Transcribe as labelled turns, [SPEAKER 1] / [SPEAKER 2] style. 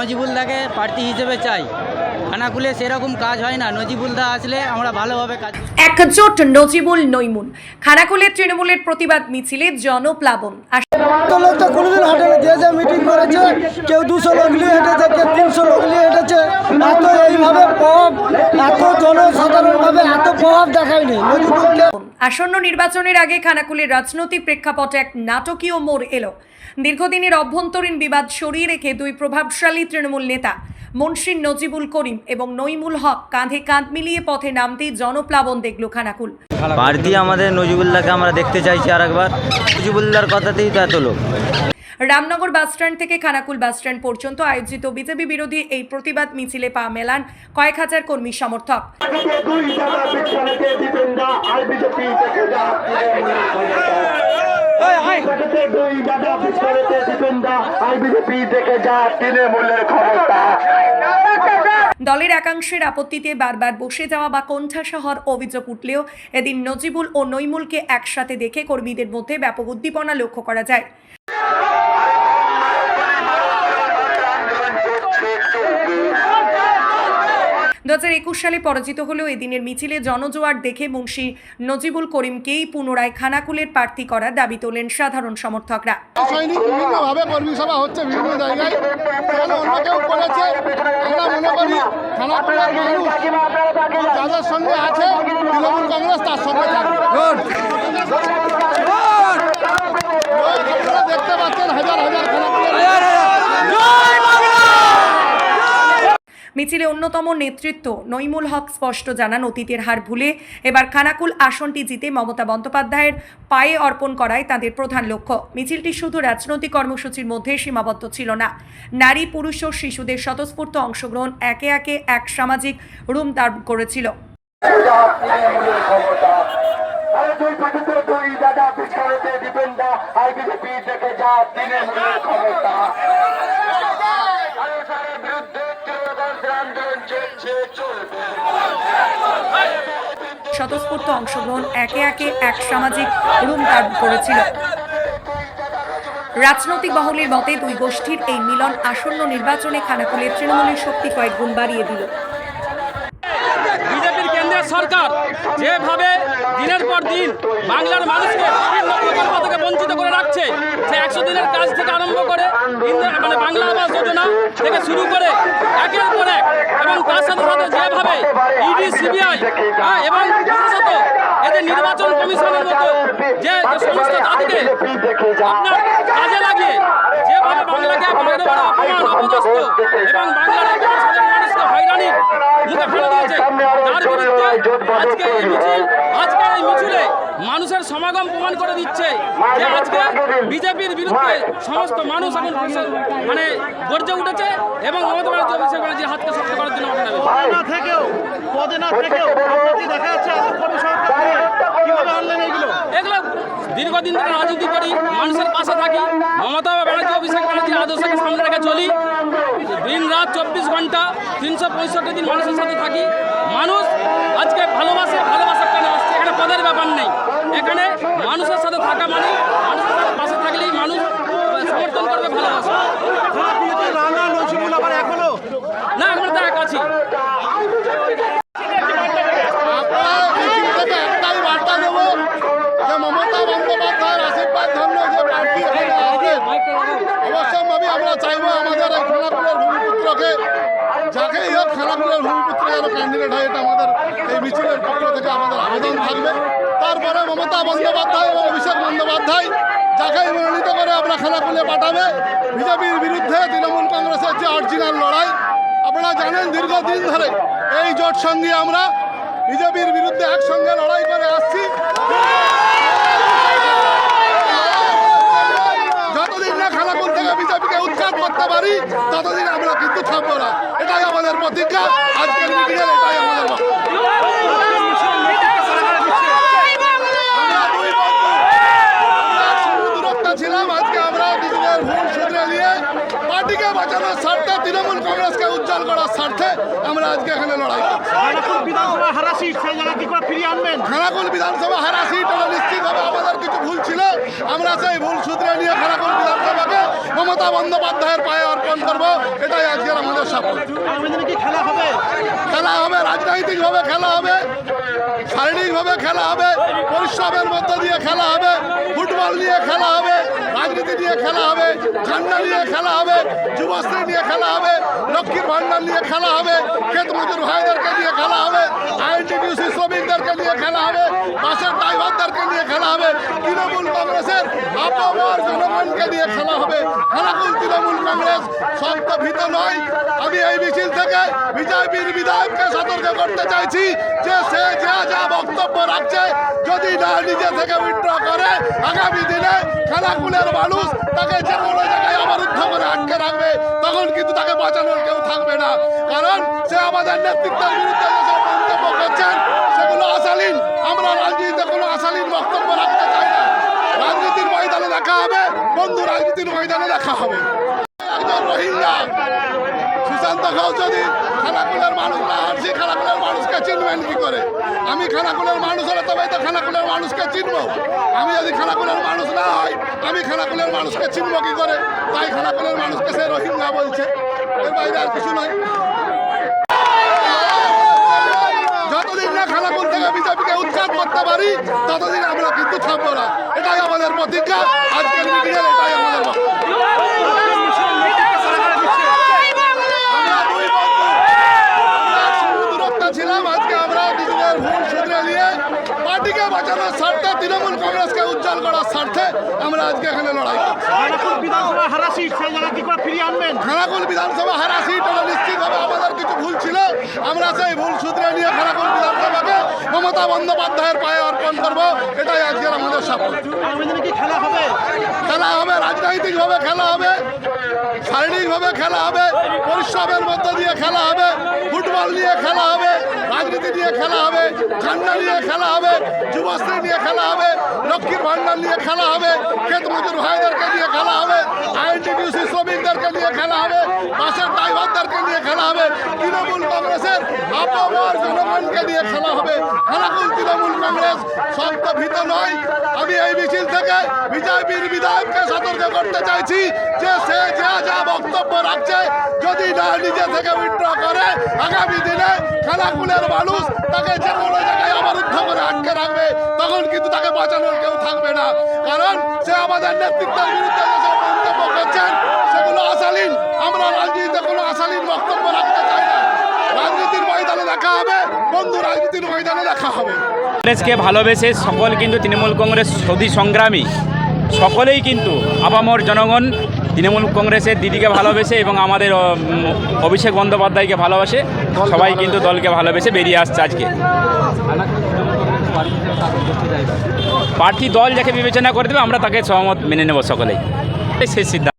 [SPEAKER 1] নজিবুলদাকে প্রার্থী হিসেবে চাই। খানাকুলে সেরকম কাজ হয় না, নজিবুলদা আসলে আমরা ভালোভাবে কাজ।
[SPEAKER 2] একজোট নজিবুল নইমুল। খানাকুলে তৃণমূলের প্রতিবাদ মিছিলে জনপ্লাবন।
[SPEAKER 3] লোক তো কোনোদিন হাঁটেনি, যে মিটিং করেছে কেউ 200 লোক নিয়ে হেঁটেছে, কেউ 300 লোক নিয়ে হেঁটেছে। এত এইভাবে প্রভাব, এত জনসাধারণভাবে এত প্রভাব দেখায়নি নজিবুলকে।
[SPEAKER 2] আসন্ন নির্বাচনের আগে খানাকুলের রাজনৈতিক প্রেক্ষাপটে এক নাটকীয় মোড় এলো। দীর্ঘদিনের অভ্যন্তরীণ বিবাদ সরিয়ে রেখে দুই প্রভাবশালী তৃণমূল নেতা মুন্সি নজিবুল করিম এবং নইমুল হক কাঁধে কাঁধ মিলিয়ে পথে নামতেই জনপ্লাবন দেখল খানাকুল।
[SPEAKER 4] প্রার্থী আমাদের নজিবুলদাকে আমরা দেখতে চাইছি আরেকবার। নজিবুলদার কথাতেই তো এত লোক।
[SPEAKER 2] রামনগর বাসস্ট্যান্ড থেকে খানাকুল বাসস্ট্যান্ড পর্যন্ত আয়োজিত বিজেপি বিরোধী এই প্রতিবাদ মিছিলে পা মেলান কয়েক হাজার কর্মী সমর্থক। দলের একাংশের আপত্তিতে বারবার বসে যাওয়া বা কোণঠাসা হওয়ার অভিযোগ উঠলেও এদিন নজিবুল ও নইমুলকে একসাথে দেখে কর্মীদের মধ্যে ব্যাপক উদ্দীপনা লক্ষ্য করা যায়। 2021 সালে পরাজিত হলেও এদিনের মিছিলে জনজোয়ার দেখে মুন্সি নজিবুল করিমকেই পুনরায় খানাকুলের প্রার্থী করার দাবি তোলেন সাধারণ সমর্থকরা।
[SPEAKER 3] বিভিন্নভাবে কর্মী সভা হচ্ছে বিভিন্ন জায়গায়, অন্য কেউ করেছে। আমরা মনে করি খানাকুলের মানুষ যাদের সঙ্গে আছে তৃণমূল কংগ্রেস তার সঙ্গে থাকবে। দেখতে পাচ্ছেন হাজার হাজার
[SPEAKER 2] মিছিলে অন্যতম নেতৃত্ব নইমুল হক স্পষ্ট জানান, অতীতের হার ভুলে এবার খানাকুল আসনটি জিতে মমতা বন্দ্যোপাধ্যায়ের পায়ে অর্পণ করাই তাদের প্রধান লক্ষ্য। মিছিলটি শুধু রাজনৈতিক কর্মসূচির মধ্যে সীমাবদ্ধ ছিল না, নারী পুরুষ ও শিশুদের স্বতঃস্ফূর্ত অংশগ্রহণ একে একে এক সামাজিক রূপ ধারণ করেছিল। স্বতঃস্ফূর্ত অংশগ্রহণ একে একে এক সামাজিক রূপ ধারণ করেছিল। রাজনৈতিক মহলের মতে দুই গোষ্ঠীর এই মিলন আসন্ন নির্বাচনে খানাকুলের তৃণমূলের শক্তি কয়েক গুণ বাড়িয়ে দিল।
[SPEAKER 5] বিজেপির কেন্দ্রের সরকার যেভাবে দিনের পর দিন বাংলার মানুষকে বিভিন্ন প্রকল্প থেকে বঞ্চিত করে রাখছে, সে 100 দিনের কাজ থেকে আরম্ভ করে বাংলা আবাস যোজনা থেকে শুরু করে একের পর এক, এবং তার সাথে সাথে যেভাবে ইডি সিবিআই এবং বিশেষত এদের নির্বাচন কমিশনের মতো যে সমস্ত জাতিকে আপনার কাজে লাগিয়ে যেভাবে বাংলাকে বড় বড় অপমান অপদস্থ এবং বাংলার সাধারণ মানুষকে হয়রানির মুখে ফেলে দিয়েছে, তার বিরুদ্ধে আজকে এই মিছিলে মানুষের সমাগম প্রমাণ করে দিচ্ছে যে আজকে বিজেপির বিরুদ্ধে সমস্ত মানুষ এখন গর্জে উঠেছে এবং মমতা ব্যানার্জি অভিষেক ব্যানার্জির হাতকে শক্ত করার জন্য এগুলো দীর্ঘদিন ধরে রাজনীতি করি, মানুষের পাশে থাকি, মমতা ব্যানার্জি অভিষেক ব্যানার্জির আদর্শকে সামনে রেখে চলি। দিন রাত 24 ঘন্টা 365 দিন মানুষের সাথে থাকি। মানুষ আজকে ভালোবাসা কেন আসছে, এখানে পদের ব্যাপার নেই, এখানে মানুষের সাথে থাকা মানে মানুষের সাথে পাশে থাকলেই মানুষ সমর্থন করবে, ভালোবাসা। না, আমরা তো এক আছি।
[SPEAKER 3] আমরা চাইবো আমাদের এই খানাকুলের ভূমিপুত্রকে, যাকেই হোক খানাকুলের ভূমিপুত্র যেন ক্যান্ডিডেট হয়, এটা আমাদের এই মিছিলের পক্ষ থেকে আমাদের আবেদন থাকবে। তারপরে মমতা বন্দ্যোপাধ্যায় এবং অভিষেক বন্দ্যোপাধ্যায় যাকেই মনোনীত করে আমরা খানাকুলে পাঠাবে। বিজেপির বিরুদ্ধে তৃণমূল কংগ্রেসের যে অরিজিনাল লড়াই আপনারা জানেন, দীর্ঘদিন ধরে এই জোট সঙ্গে আমরা বিজেপির বিরুদ্ধে একসঙ্গে লড়াই করে আসছি। যতদিন না খানাকুল থেকে বিজেপিকে উৎখাত করতে পারি ততদিন আমরা কিন্তু থাকবো না, এটাই আমাদের প্রতিজ্ঞা। আজকের মিটিংয়ের এটাই আমাদের ছিলাম। আজকে আমরা নিজেদের ভুল শুধরে নিয়ে পার্টিকে বাঁচানোর স্বার্থে, তৃণমূল কংগ্রেসকে উজ্জ্বল করার স্বার্থে আমরা আজকে এখানে লড়াই করছি। খানাকুল বিধানসভা হারা সিট নিশ্চিতভাবে আমাদের কিছু ভুল ছিল, আমরা সেই ভুল শুধরে নিয়ে খানাকুল বিধানসভাকে মমতা বন্দ্যোপাধ্যায়ের পায়ে অর্পণ করব, এটাই আজকের আমাদের শপথ। খেলা হবে, রাজনৈতিকভাবে খেলা হবে, শারীরিকভাবে খেলা হবে, পরিশ্রমের মধ্য দিয়ে খেলা হবে, ফুটবল নিয়ে খেলা হবে, রাজনীতি নিয়ে খেলা হবে, ঝান্ডা নিয়ে খেলা হবে, যুবশ্রী নিয়ে খেলা হবে, লক্ষ্মীর ভান্ডার নিয়ে খেলা হবে, ক্ষেত মজুর ভাইদেরকে নিয়ে খেলা হবে, আইএনটিটিউসি শ্রমিকদেরকে নিয়ে খেলা হবে, বাসের ড্রাইভারদেরকে নিয়ে খেলা হবে, তৃণমূল কংগ্রেসের আপামর জনগণকে নিয়ে খেলা হবে। খানাকুল তৃণমূল কংগ্রেস শক্ত ভীত নয়। আমি এই মিছিল থেকে বিজেপির বিধায়ককে সতর্ক করতে চাইছি যে সে যা যা বক্তব্য রাখছে যদি না নিজে থেকে উইথড্র করে, আগামী দিনে খানাকুলের মানুষ তাকে যে কোনো জায়গায় অবরুদ্ধ করে আটকে রাখবে, তখন কিন্তু তাকে বাঁচানোর কেউ থাকবে না। কারণ সে আমাদের নেতৃত্বের বিরুদ্ধে যেসব মন্তব্য করছেন সেগুলো অশালীন। আমরা রাজনীতিতে কোনো অশালীন বক্তব্য রাখতে চাই না। রাজনীতির ময়দানে দেখা হবে বন্ধু, রাজনীতির ময়দানে দেখা হবে। একজন রোহিঙ্গা সুশান্ত ঘোষ যদি খানাকুলের মানুষ না হন, সেই খানাকুলের মানুষকে চিনবেন কি করে? আমি খানাকুলের মানুষ হলে তবেই তো খানাকুলের মানুষকে চিনব। আমি যদি খানাকুলের মানুষ না হয়, আমি খানাকুলের মানুষকে চিনব কি করে? তাই খানাকুলের মানুষকে সে রোহিঙ্গা বলছে, এর বাইরে আর কিছু নয়। যতদিন না খানাকুল থেকে বিজেপিকে উৎখাত করতে পারি ততদিন আমরা কিন্তু থামবো না। এটাই আমাদের প্রতিজ্ঞা। আজকের মিটিংয়ের এটাই আমাদের বক্তব্য। ছিলাম আজকে আমরা নিজেদের ভুল শুধরে নিয়ে পার্টিকে বাঁচানোর স্বার্থে, তৃণমূল কংগ্রেসকে উজ্জ্বল করার স্বার্থে আমরা আজকে এখানে লড়াই করছি। খানাকুল বিধানসভা হারা সিট এটা নিশ্চিতভাবে আমাদের কিছু ভুল ছিল। আমরা সেই ভুল শুধরে নিয়ে খানাকুল বিধানসভাকে মমতা বন্দ্যোপাধ্যায়ের পায়ে অর্পণ করব, এটাই আজকের আমাদের শপথ। খেলা হবে, রাজনৈতিকভাবে খেলা হবে, শারীরিকভাবে খেলা হবে, পরিশ্রমের মধ্য দিয়ে খেলা হবে, ফুটবল নিয়ে খেলা হবে, রাজনীতি নিয়ে খেলা হবে, ঝান্ডা নিয়ে খেলা হবে, যুবশ্রী নিয়ে খেলা হবে, লক্ষ্মীর ভান্ডার নিয়ে খেলা হবে, ক্ষেত মজুর ভাইদেরকে নিয়ে খেলা হবে, আইএনটিটিউসি শ্রমিকদেরকে নিয়ে খেলা হবে, বাসের ড্রাইভারদেরকে নিয়ে খেলা হবে, তৃণমূল কংগ্রেসের আপামর জনগণকে নিয়ে খেলা হবে। খানাকুল তৃণমূল কংগ্রেস শক্ত ভীত নয়। আমি এই মিছিল থেকে বিজেপির বিধায়ককে সতর্ক করতে চাইছি যে সে যা যা বক্তব্য রাখছে যদি না নিজে থেকে উইথড্র করে, আগামী দিনে খানাকুলের মানুষ তাকে যে কোনো জায়গায় অবরুদ্ধ করে আটকে রাখবে, তখন কিন্তু তাকে বাঁচানোর কেউ থাকবে না। কারণ সে আমাদের নেতৃত্বের বিরুদ্ধে যেসব মন্তব্য করছেন সেগুলো অশালীন। আমরা রাজনীতিতে কোনো অশালীন বক্তব্য রাখতে চাই না। রাজনীতির ময়দানে দেখা হবে বন্ধু, রাজনীতির ময়দানে দেখা হবে।
[SPEAKER 5] কংগ্রেসকে ভালোবেসে সকল কিন্তু তৃণমূল কংগ্রেস সৌদি সংগ্রামী সকলেই কিন্তু আপামর জনগণ তৃণমূল কংগ্রেসের দিদিকে ভালোবেসে এবং আমাদের অভিষেক বন্দ্যোপাধ্যায়কে ভালোবাসে, সবাই কিন্তু দলকে ভালোবেসে বেরিয়ে আসছে আজকে। প্রার্থী দল যাকে বিবেচনা করে দেবে আমরা তাকে সহমত মেনে নেব সকলেই, শেষ সিদ্ধান্ত।